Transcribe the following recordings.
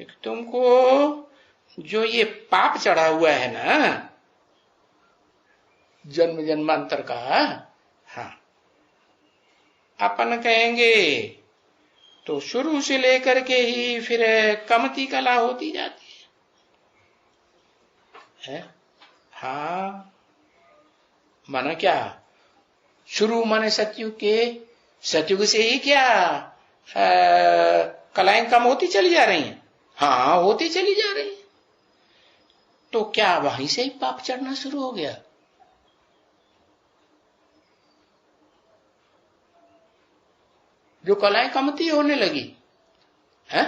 कि तुमको जो ये पाप चढ़ा हुआ है ना जन्म जन्मांतर का, हाँ अपन कहेंगे तो शुरू से लेकर के ही फिर कमती कला होती जाती है? हाँ, माना क्या शुरू माने सतयुग के, सतयुग से ही क्या कलाएं कम होती चली जा रही हैं? हाँ, होती चली जा रही है। तो क्या वहीं से ही पाप चढ़ना शुरू हो गया? जो कलाएं कमती होने लगी है,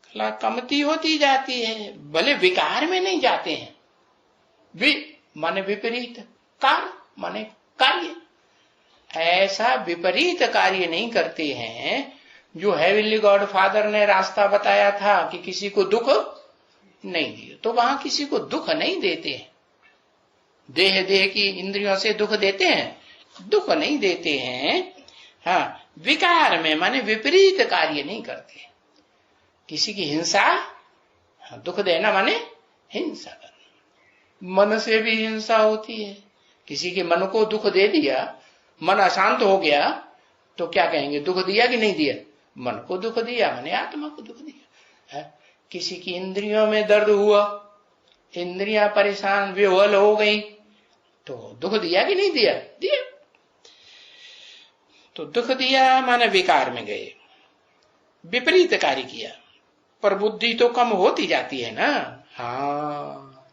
कला कमती होती जाती है, भले विकार में नहीं जाते हैं। माने विपरीत, कार माने कार्य, ऐसा विपरीत कार्य नहीं करते हैं जो हेवनली गॉड फादर ने रास्ता बताया था कि किसी को दुख नहीं दिए, तो वहां किसी को दुख नहीं देते हैं। देह की इंद्रियों से दुख देते हैं? दुख नहीं देते हैं। हाँ, विकार में माने विपरीत कार्य नहीं करते। किसी की हिंसा, हाँ, दुख देना माने हिंसा करना। मन से भी हिंसा होती है। किसी के मन को दुख दे दिया, मन अशांत हो गया, तो क्या कहेंगे? दुख दिया कि नहीं दिया? मन को दुख दिया माने आत्मा को दुख दिया है। किसी की इंद्रियों में दर्द हुआ, इंद्रियां परेशान विह्वल हो गई, तो दुख दिया कि नहीं दिया? दिया। तो दुख दिया माने विकार में गए, विपरीत कार्य किया, पर बुद्धि तो कम होती जाती है ना। हाँ,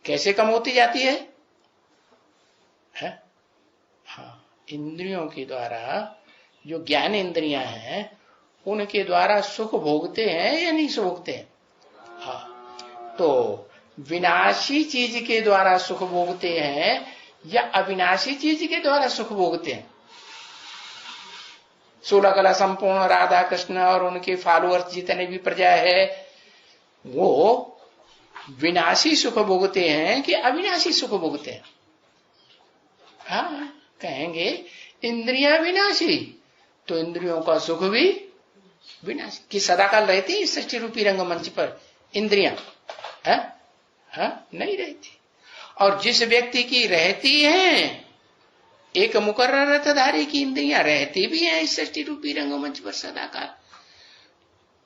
कैसे कम होती जाती है? हाँ, इंद्रियों के द्वारा, जो ज्ञान इंद्रियां हैं उनके द्वारा सुख भोगते हैं या नहीं भोगते हैं? हाँ, तो विनाशी चीज के द्वारा सुख भोगते हैं या अविनाशी चीज के द्वारा सुख भोगते हैं? 16 कला संपूर्ण राधा कृष्ण और उनके फॉलोअर्स जितने भी प्रजा है, वो विनाशी सुख भोगते हैं कि अविनाशी सुख भोगते हैं? हाँ, कहेंगे इंद्रियां विनाशी, तो इंद्रियों का सुख भी विनाशी। कि सदाकाल रहती है सृष्टि रूपी रंगमंच पर इंद्रियां? नहीं रहती। और जिस व्यक्ति की रहती हैं, एक मुकर्रर रथधारी की इंद्रियां रहती भी हैं इस सृष्टि रूपी रंगमंच पर सदाकाल,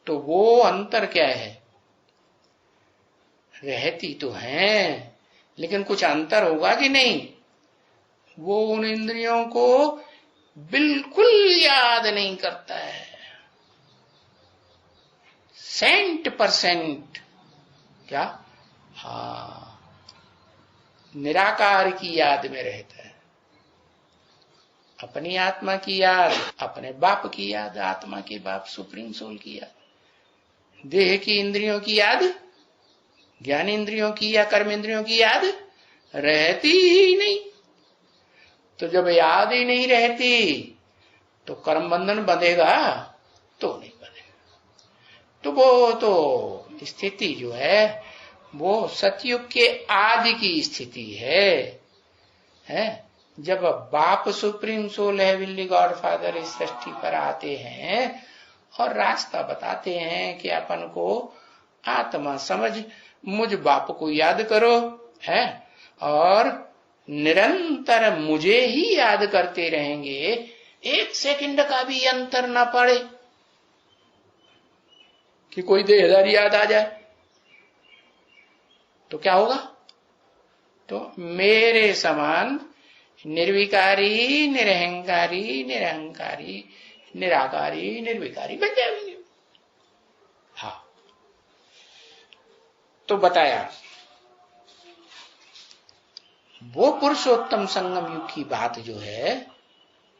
तो वो अंतर क्या है? रहती तो हैं, लेकिन कुछ अंतर होगा कि नहीं? वो उन इंद्रियों को बिल्कुल याद नहीं करता है, 100%। क्या? हाँ, निराकार की याद में रहता है। अपनी आत्मा की याद, अपने बाप की याद, आत्मा के बाप सुप्रीम सोल की याद, देह की इंद्रियों की याद, ज्ञान इंद्रियों की या कर्म इंद्रियों की याद रहती ही नहीं। तो जब याद ही नहीं रहती तो कर्म बंधन बंधेगा? तो नहीं बंधेगा। तो वो तो स्थिति जो है वो सतयुग के आदि की स्थिति है। जब बाप सुप्रीम सोल है, हेवनली गॉड फादर इस सृष्टि पर आते हैं और रास्ता बताते हैं कि अपन को आत्मा समझ, मुझ बाप को याद करो है, और निरंतर मुझे ही याद करते रहेंगे, 1 सेकंड का भी अंतर ना पड़े कि कोई देहदारी याद आ जाए तो क्या होगा? तो मेरे समान निर्विकारी, निरहंकारी, निरहंकारी, निराकारी, निर्विकारी बन जाएंगे। हाँ, तो बताया वो पुरुषोत्तम संगम युग की बात जो है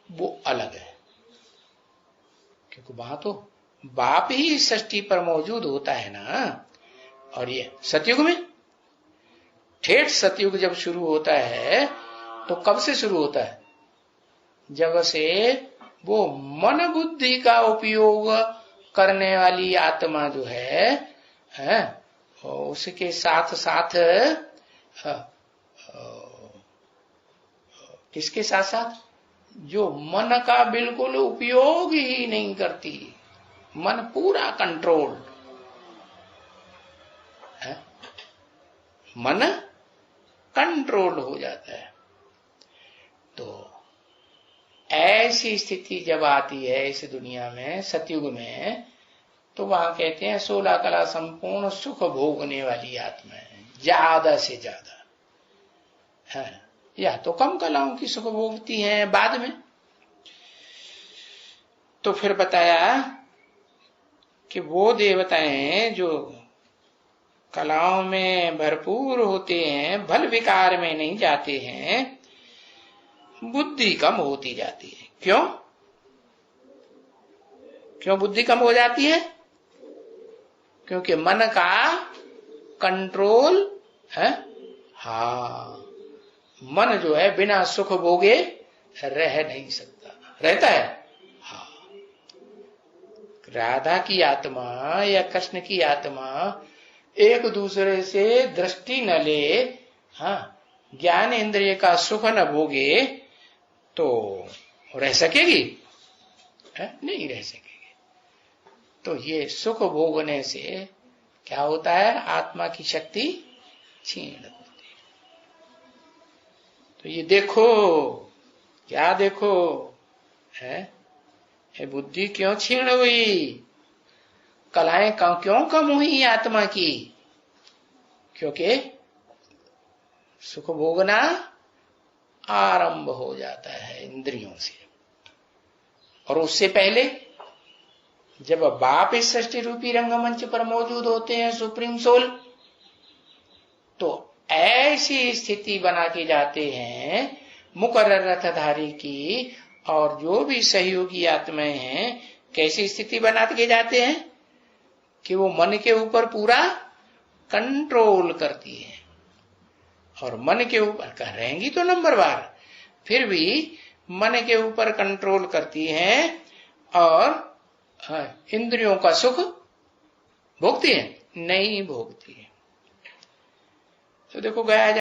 वो अलग है, क्योंकि वहां तो बाप ही सृष्टि पर मौजूद होता है ना। और ये सतयुग में, ठेठ सतयुग जब शुरू होता है तो कब से शुरू होता है? जब से वो मन बुद्धि का उपयोग करने वाली आत्मा जो है उसके साथ साथ किसके साथ साथ? जो मन का बिल्कुल उपयोग ही नहीं करती, मन पूरा कंट्रोल है, मन कंट्रोल हो जाता है। तो ऐसी स्थिति जब आती है इस दुनिया में, सतयुग में, तो वहां कहते हैं 16 कला संपूर्ण सुख भोगने वाली आत्मा है, ज्यादा से ज्यादा है। या तो कम कलाओं की सुख भोगती हैं बाद में। तो फिर बताया कि वो देवताएं जो कलाओं में भरपूर होते हैं, भल विकार में नहीं जाते हैं, बुद्धि कम होती जाती है। क्यों क्यों बुद्धि कम हो जाती है? क्योंकि मन का कंट्रोल है। हाँ, मन जो है बिना सुख भोगे रह नहीं सकता, रहता है। हाँ, राधा की आत्मा या कृष्ण की आत्मा एक दूसरे से दृष्टि न ले, हाँ, ज्ञान इंद्रिय का सुख न भोगे तो रह सकेगी? नहीं रह सकेगी। तो ये सुख भोगने से क्या होता है? आत्मा की शक्ति छीन होती है। तो ये देखो, क्या देखो है, ये बुद्धि क्यों छीन हुई, कलाएं क्यों कम हुई आत्मा की? क्योंकि सुख भोगना आरंभ हो जाता है इंद्रियों से। और उससे पहले जब बाप इस सृष्टि रूपी रंगमंच पर मौजूद होते हैं, सुप्रीम सोल, तो ऐसी स्थिति बना के जाते हैं मुकर्रर रथधारी की, और जो भी सहयोगी आत्माएं हैं कैसी स्थिति बना के जाते हैं कि वो मन के ऊपर पूरा कंट्रोल करती है। और मन के ऊपर रहेंगी तो नंबरवार, फिर भी मन के ऊपर कंट्रोल करती हैं और इंद्रियों का सुख भोगती है? नहीं भोगती है। तो देखो गया